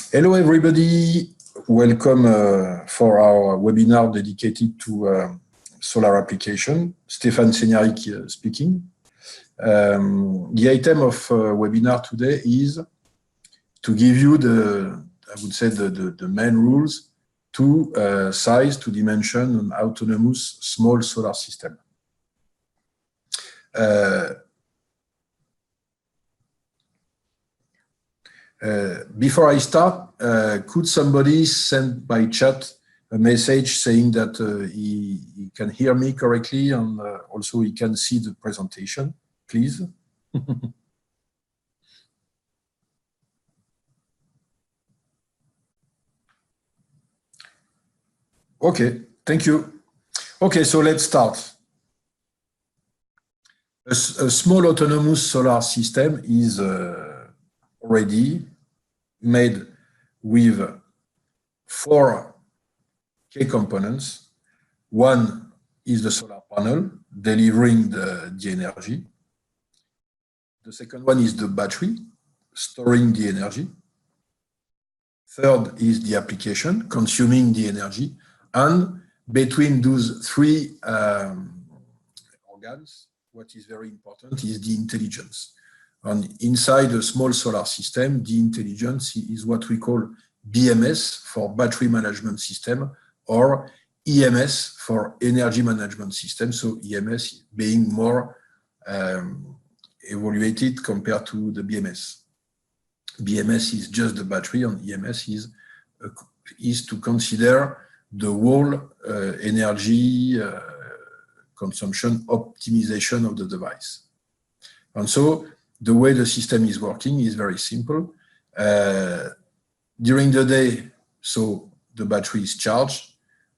Hello, everybody. Welcome for our webinar dedicated to solar application. Stéphane Segnaric speaking. The item of webinar today is to give you the main rules to size, to dimension an autonomous small solar system. Before I start, could somebody send by chat a message saying that he can hear me correctly and also he can see the presentation, please? Okay, thank you. Okay, so let's start. A small autonomous solar system is already made with 4 key components. One is the solar panel delivering the energy. The second one is the battery storing the energy. Third is the application consuming the energy. And between those 3 organs, what is very important is the intelligence. And inside a small solar system, the intelligence is what we call BMS for battery management system or EMS for energy management system. So EMS being more evaluated compared to the BMS. BMS is just the battery and EMS is to consider the whole energy consumption optimization of the device. And so the way the system is working is very simple. During the day, so the battery is charged,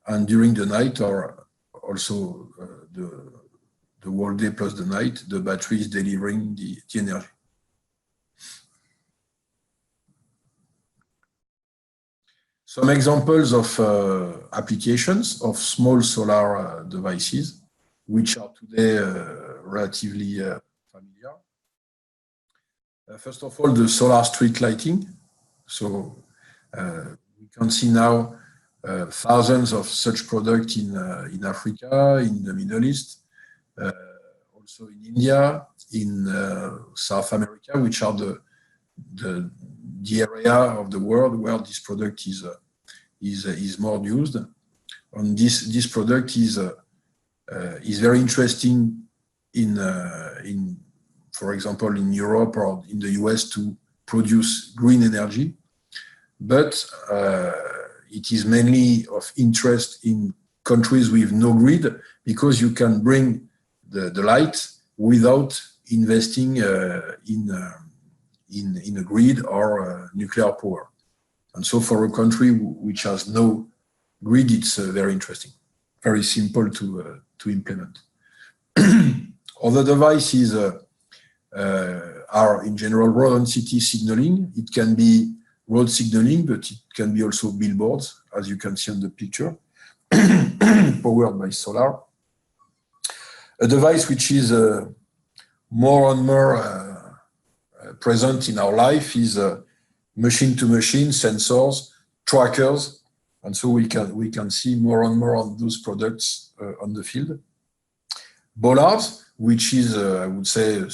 and during the night, or also the whole day plus the night, the battery is delivering the energy. Some examples of applications of small solar devices, which are today relatively familiar. First of all, the solar street lighting. So we can see now thousands of such products in Africa, in the Middle East, also in India, in South America, which are the area of the world where this product is more used. And this product is very interesting in for example, in Europe or in the US to produce green energy, but it is mainly of interest in countries with no grid because you can bring the light without investing in a grid or nuclear power. And so for a country which has no grid, it's very interesting, very simple to implement. Other devices are in general road and city signaling. It can be road signaling, but it can be also billboards, as you can see on the picture, powered by solar. A device which is more and more present in our life is machine-to-machine sensors, trackers, and so we can see more and more of those products on the field. Bollards, which is I would say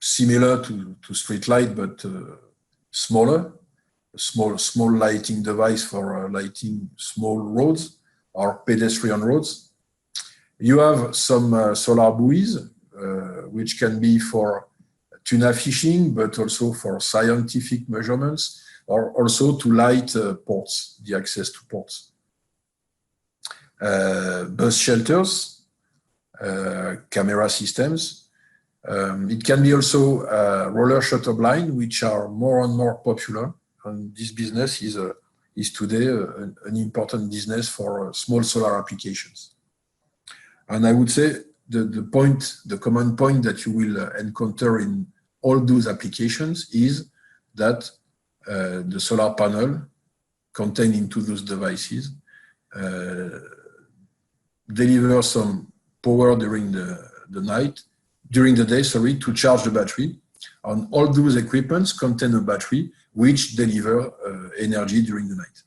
similar to street light, but smaller, a small lighting device for lighting small roads or pedestrian roads. You have some solar buoys, which can be for tuna fishing, but also for scientific measurements, or also to light ports, the access to ports. Bus shelters, camera systems. It can be also roller shutter blind, which are more and more popular. And this business is today an important business for small solar applications. And I would say the common point that you will encounter in all those applications is that the solar panel contained into those devices deliver some power during the day, to charge the battery. And all those equipments contain a battery which deliver energy during the night.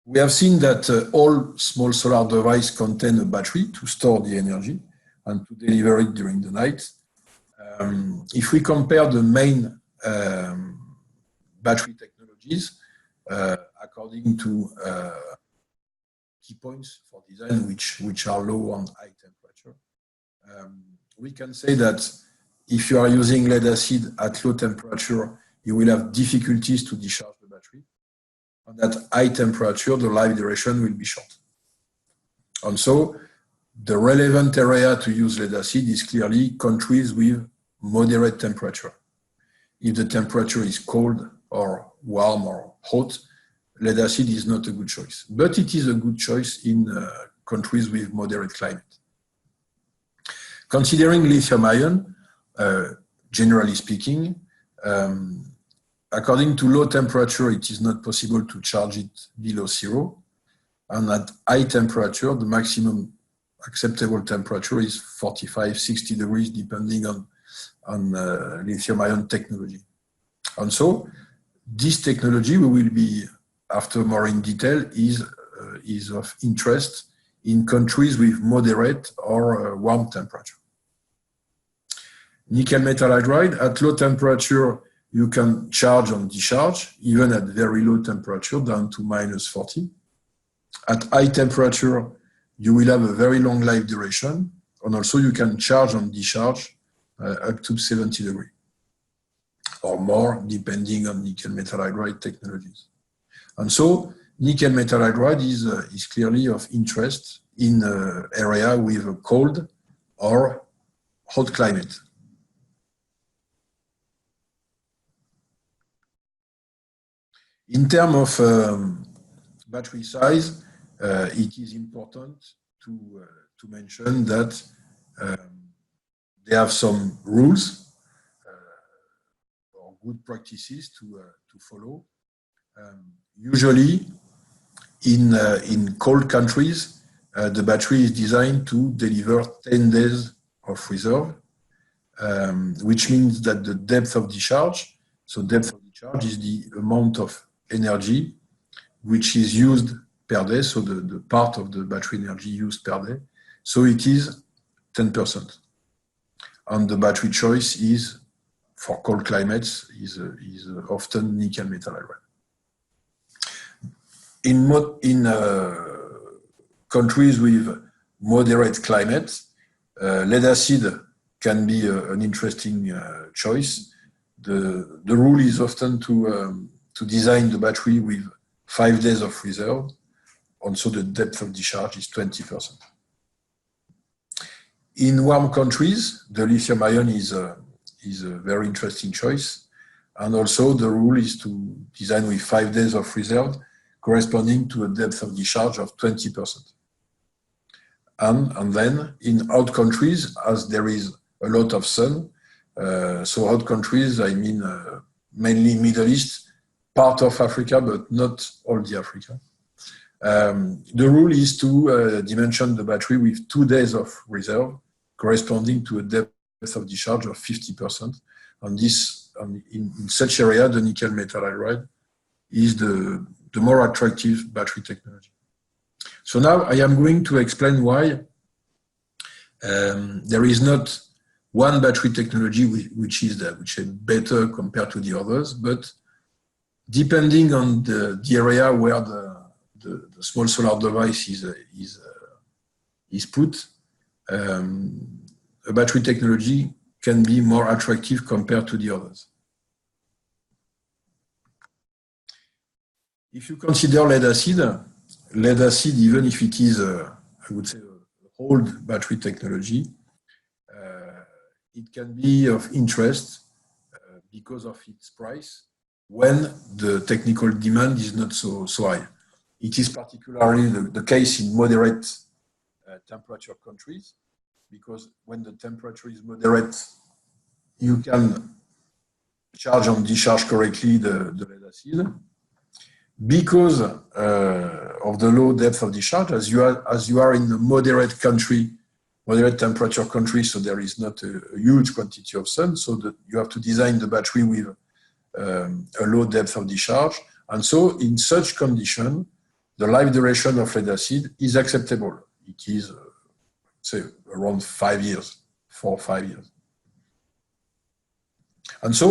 We have seen that all small solar devices contain a battery to store the energy and to deliver it during the night. If we compare the main battery technologies, according to key points for design, which are low and high temperature, we can say that if you are using lead acid at low temperature, you will have difficulties to discharge the battery. And at high temperature, the life duration will be short. And so, the relevant area to use lead acid is clearly countries with moderate temperature. If the temperature is cold or warm or hot, lead acid is not a good choice. But it is a good choice in countries with moderate climate. Considering lithium ion, generally speaking, according to low temperature, it is not possible to charge it below zero. And at high temperature, the maximum acceptable temperature is 45, 60 degrees, depending on lithium ion technology. And so, this technology, we will be, after more in detail, is of interest in countries with moderate or warm temperature. Nickel metal hydride, at low temperature, you can charge and discharge, even at very low temperature, down to -40. At high temperature, you will have a very long life duration, and also you can charge and discharge up to 70 degrees, or more, depending on nickel metal hydride technologies. And so, nickel metal hydride is clearly of interest in an area with a cold or hot climate. In terms of battery size, it is important to mention that they have some rules or good practices to follow. Usually, in cold countries, the battery is designed to deliver 10 days of reserve, which means that the depth of discharge, so depth of discharge is the amount of energy which is used per day, so the part of the battery energy used per day. So it is 10%. And the battery choice is, for cold climates, is often nickel metal hydride. In countries with moderate climate, lead acid can be an interesting choice. The rule is often to design the battery with 5 days of reserve, and so the depth of discharge is 20%. In warm countries, the lithium ion is a very interesting choice, and also the rule is to design with 5 days of reserve, corresponding to a depth of discharge of 20%. And then in hot countries, as there is a lot of sun, so hot countries, I mean mainly Middle East, part of Africa, but not all the Africa. The rule is to dimension the battery with 2 days of reserve, corresponding to a depth of discharge of 50%. And this, in such area, the nickel metal hydride is the more attractive battery technology. So now I am going to explain why there is not one battery technology which is better compared to the others, but depending on the area where the small solar device is put, a battery technology can be more attractive compared to the others. If you consider lead acid, even if it is, I would say, an old battery technology, it can be of interest because of its price when the technical demand is not so high. It is particularly the case in moderate temperature countries, because when the temperature is moderate, you can charge and discharge correctly the lead acid. Because of the low depth of discharge, as you are in a moderate country moderate temperature countries, so there is not a huge quantity of sun, so that you have to design the battery with a low depth of discharge. And so in such condition, the life duration of lead acid is acceptable. It is, say, around 5 years, 4 or 5 years. And so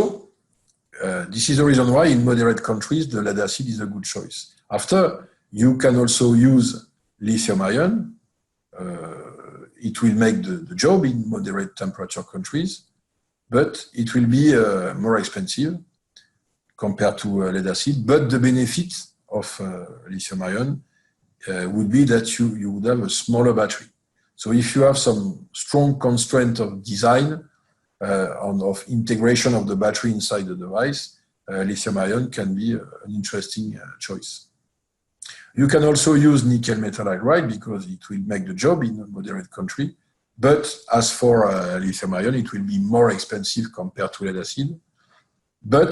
this is the reason why in moderate countries, the lead acid is a good choice. After, you can also use lithium ion. It will make the job in moderate temperature countries, but it will be more expensive compared to lead acid. But the benefit of lithium ion would be that you would have a smaller battery. So if you have some strong constraint of design, of integration of the battery inside the device, lithium ion can be an interesting choice. You can also use nickel metal hydride because it will make the job in a moderate country. But as for lithium ion, it will be more expensive compared to lead acid. But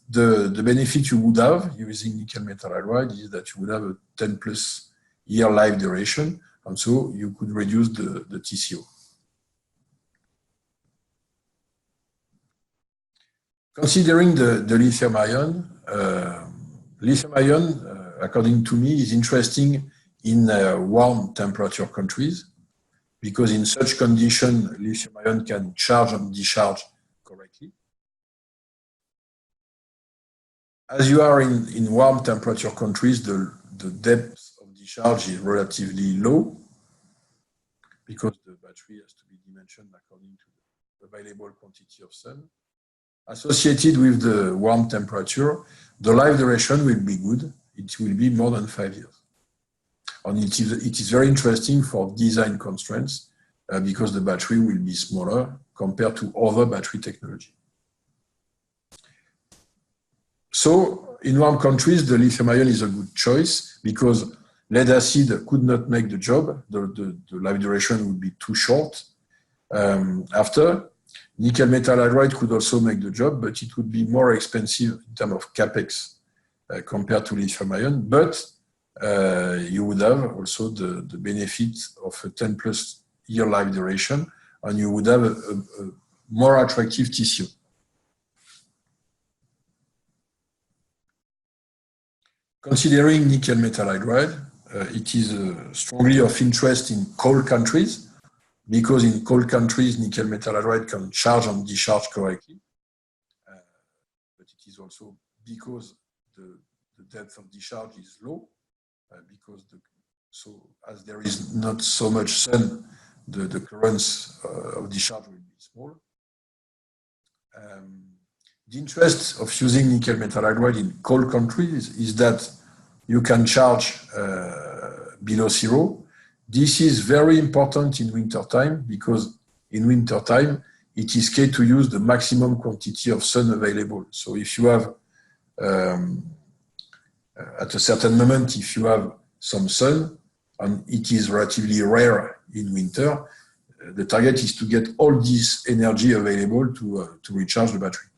the benefit you would have using nickel metal hydride is that you would have a 10+ year life duration, and so you could reduce the TCO. Considering the lithium ion, according to me, is interesting in warm temperature countries, because in such condition, lithium ion can charge and discharge correctly. As you are in warm temperature countries, the depth of discharge is relatively low, because the battery has to be dimensioned according to the available quantity of sun. Associated with the warm temperature, the life duration will be good. It will be more than 5 years. And it is very interesting for design constraints because the battery will be smaller compared to other battery technology. So in warm countries, the lithium ion is a good choice because lead acid could not make the job. The life duration would be too short. After, nickel metal hydride could also make the job, but it would be more expensive in terms of capex compared to lithium ion. But you would have also the benefit of a 10+ year life duration, and you would have a more attractive TCO. Considering nickel metal hydride, it is strongly of interest in cold countries, because in cold countries, nickel metal hydride can charge and discharge correctly. But it is also because the depth of discharge is low, because so as there is not so much sun, the currents of discharge will be small. The interest of using nickel metal hydride in cold countries is that you can charge below zero. This is very important in winter time because in winter time it is key to use the maximum quantity of sun available. So if you have at a certain moment, if you have some sun, and it is relatively rare in winter, the target is to get all this energy available to recharge the battery.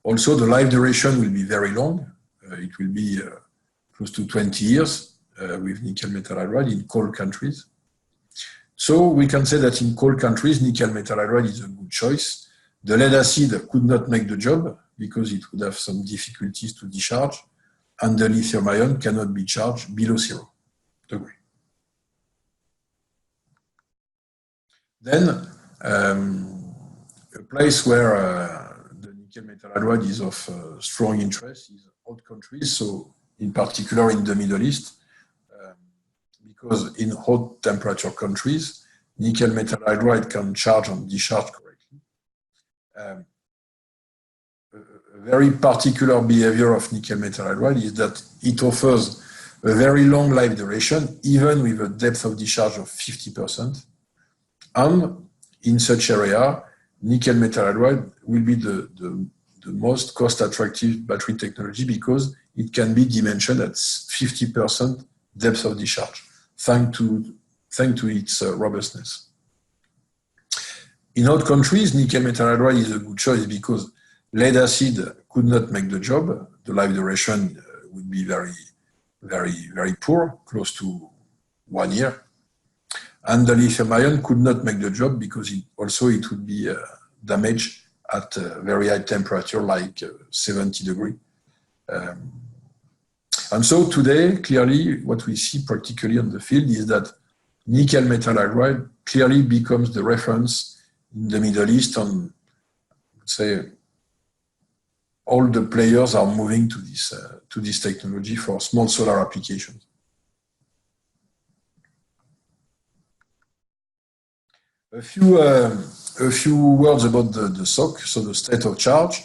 Also, the life duration will be very long. It will be close to 20 years with nickel metal hydride in cold countries. So we can say that in cold countries, nickel metal hydride is a good choice. The lead acid could not make the job because it would have some difficulties to discharge, and the lithium ion cannot be charged below 0 degrees. Then, a place where the nickel metal hydride is of strong interest is hot countries, so in particular in the Middle East, because in hot temperature countries, nickel metal hydride can charge and discharge correctly. A very particular behavior of nickel metal hydride is that it offers a very long life duration, even with a depth of discharge of 50%. And in such area, nickel metal hydride will be the most cost-attractive battery technology because it can be dimensioned at 50% depth of discharge, thanks to its robustness. In hot countries, nickel metal hydride is a good choice because lead acid could not make the job. The life duration would be very, very, very poor, close to 1 year. And the lithium ion could not make the job because it would be damaged at a very high temperature, like 70 degrees. And so today, clearly, what we see practically on the field is that nickel metal hydride clearly becomes the reference in the Middle East on, say, all the players are moving to this technology for small solar applications. A few words about the SOC, so the state of charge,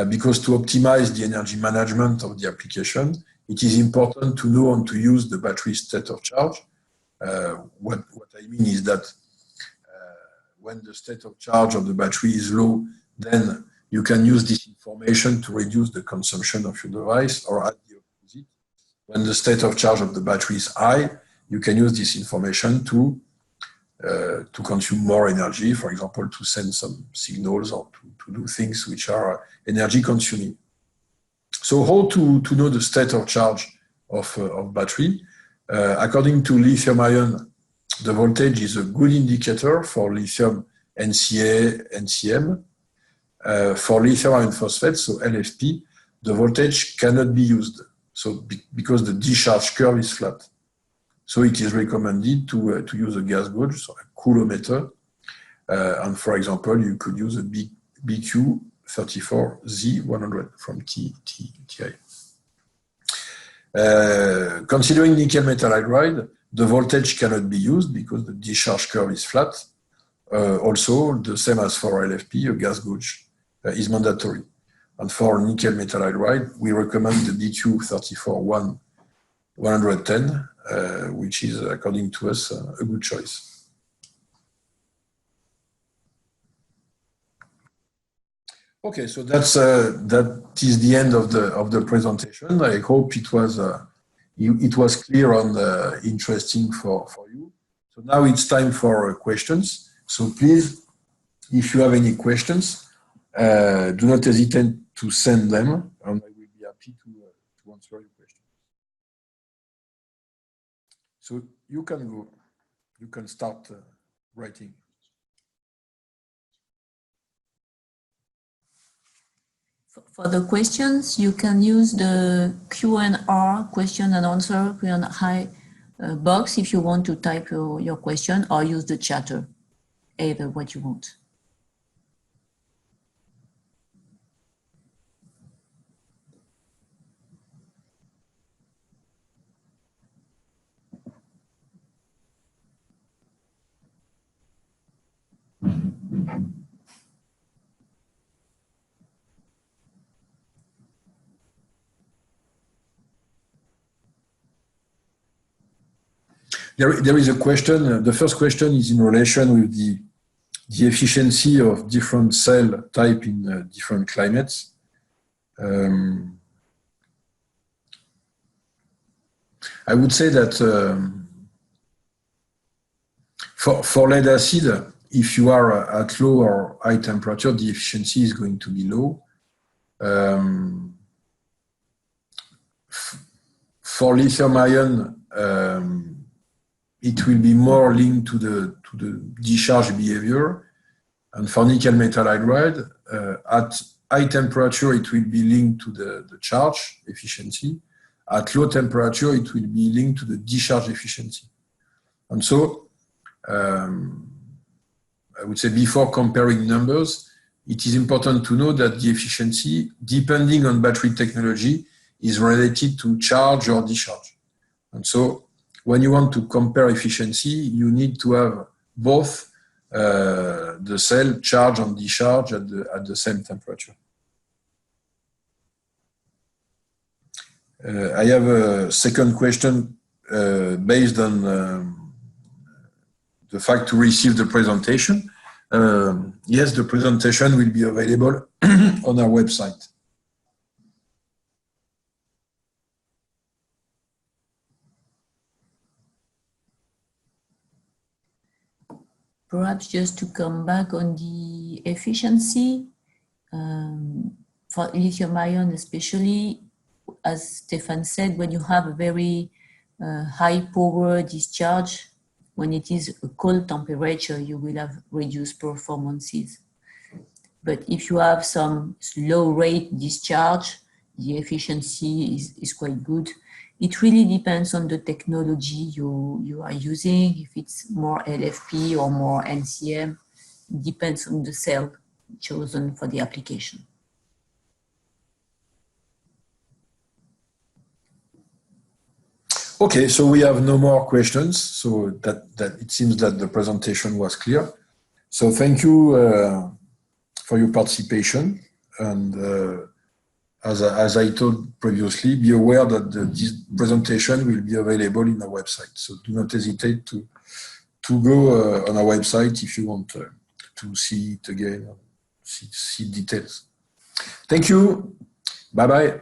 because to optimize the energy management of the application, it is important to know and to use the battery state of charge. What I mean is that when the state of charge of the battery is low, then you can use this information to reduce the consumption of your device, or at the opposite. When the state of charge of the battery is high, you can use this information to consume more energy, for example, to send some signals or to do things which are energy consuming. So how to know the state of charge of battery? According to lithium ion, the voltage is a good indicator for lithium NCA, NCM. For lithium iron phosphate, so LFP, the voltage cannot be used. So because the discharge curve is flat. So it is recommended to use a gas gauge, so a coulometer. And for example, you could use a BQ34Z100 from TI. Considering nickel metal hydride, the voltage cannot be used because the discharge curve is flat. Also, the same as for LFP, a gas gauge is mandatory. And for nickel metal hydride, we recommend the BQ34-110, which is, according to us, a good choice. Okay, so that is the end of the presentation. I hope it was clear and interesting for you. So now it's time for questions. So please, if you have any questions, do not hesitate to send them, and I will be happy to answer your questions. So you can start writing. For the questions, you can use the Q&R, question and answer, Q&A box if you want to type your question, or use the chatter, either what you want. There is a question. The first question is in relation with the efficiency of different cell type in different climates. I would say that for lead acid, if you are at low or high temperature, the efficiency is going to be low. For lithium ion, it will be more linked to the discharge behavior. And for nickel metal hydride, at high temperature, it will be linked to the charge efficiency. At low temperature, it will be linked to the discharge efficiency. And so, I would say before comparing numbers, it is important to know that the efficiency, depending on battery technology, is related to charge or discharge. And so, when you want to compare efficiency, you need to have both the cell charge and discharge at the same temperature. I have a second question based on the fact to receive the presentation. Yes, the presentation will be available on our website. Perhaps just to come back on the efficiency, for lithium ion especially, as Stéphane said, when you have a very high power discharge, when it is a cold temperature, you will have reduced performances. But if you have some low rate discharge, the efficiency is quite good. It really depends on the technology you are using, if it's more LFP or more NCM. It depends on the cell chosen for the application. Okay, so we have no more questions. So that it seems that the presentation was clear. So thank you for your participation. And as I told previously, be aware that this presentation will be available in our website. So do not hesitate to go on our website if you want to see it again, see details. Thank you. Bye-bye.